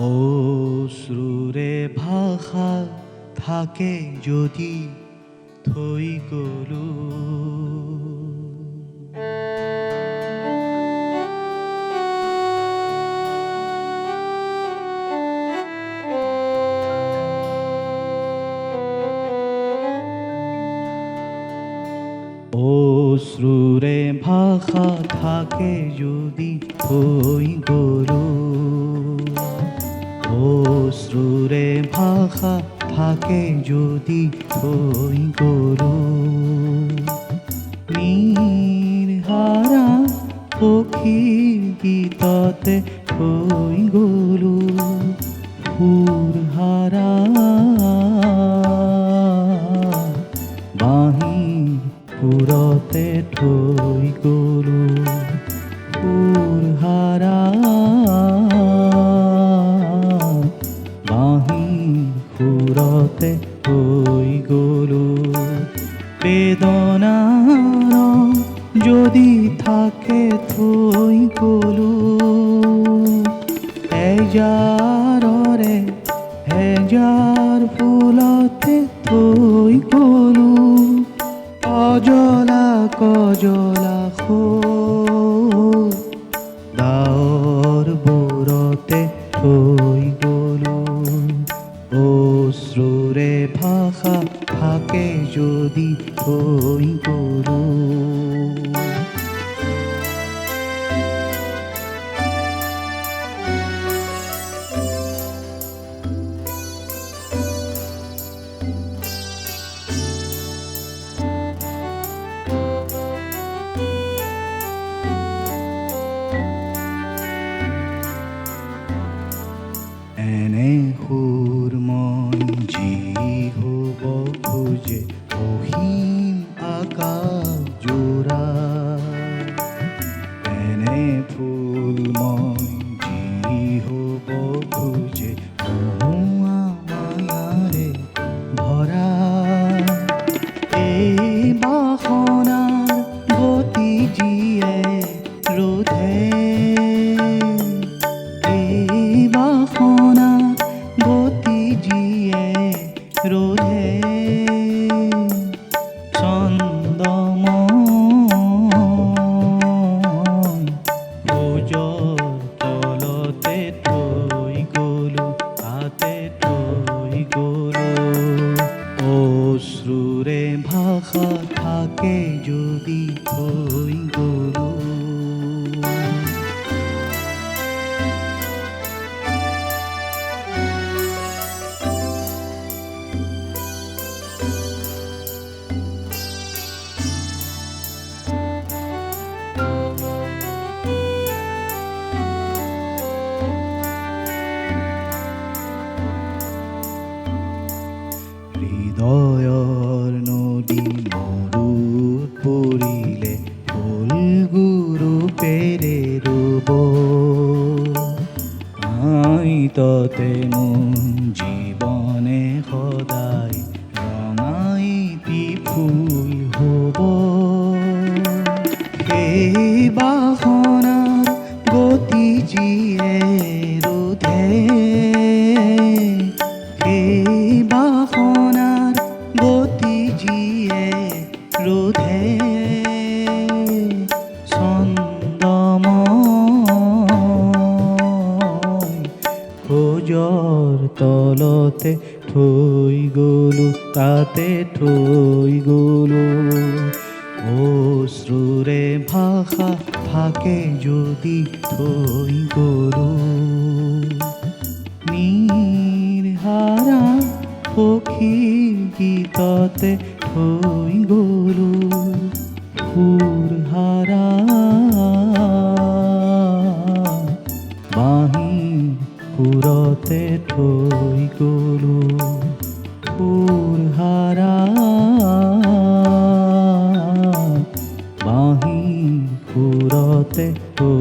অশ্রুরে ভাষা থাকে যদি থৈ গলো অশ্রুরে ভাষা থাকে যদি থৈ গলো অশ্রুরে ভাষা থাকে যদি থৈ গলো নিৰ্হাৰা পক্ষীৰ গীততে থৈ গলো সুৰহাৰা বাঁহীৰ সুৰতে থৈ গলো সুৰহাৰা সুৰতে থৈ গলো বেদনাৰ যদি থাকে থৈ গলো এজাৰৰে হেজাৰ ফুলতে থৈ গলো অজলা কজলা ডাৱৰ বোৰতে থৈ গলো অশ্রুরে ভাষা থাকে যদি থৈ গলো এনে সুৰ মন যি হ'ব খোজে অসীম আকাশ জোৰা এনে ফুল মন যি হ'ব খোজে নোহোৱা মায়াৰে ভৰা এই বাসনাৰ গতি যিয়ে ৰোধে গতি যিয়ে ৰোধে ছন্দময় ভোজৰ তলতে থৈ গলো তাতে থৈ গলো অশ্রুৰে ভাষা থাকে যদি থৈ গলো হৃদয়ৰ নদী মৰুত পৰিলে ফুলগুৰুপেৰে ৰুব আইততে মোৰ জীৱনে সদায় ৰঙাইটি ফুল হ'ব সেই বাসনাৰ গতি যিয়ে ৰোধে সেই বাসনাৰ গতি যিয়ে ৰোধে ছন্দময় ভোজৰ তলতে থৈ গলো তাতে থৈ গলো অশ্রুৰে ভাষা থাকে যদি থৈ গলো নিৰ্হাৰা পক্ষীৰ গীততে থৈ গলো সুৰহাৰা বাঁহীৰ সুৰতে থৈ গলো সুৰহাৰা বাঁহীৰ সুৰতে থৈ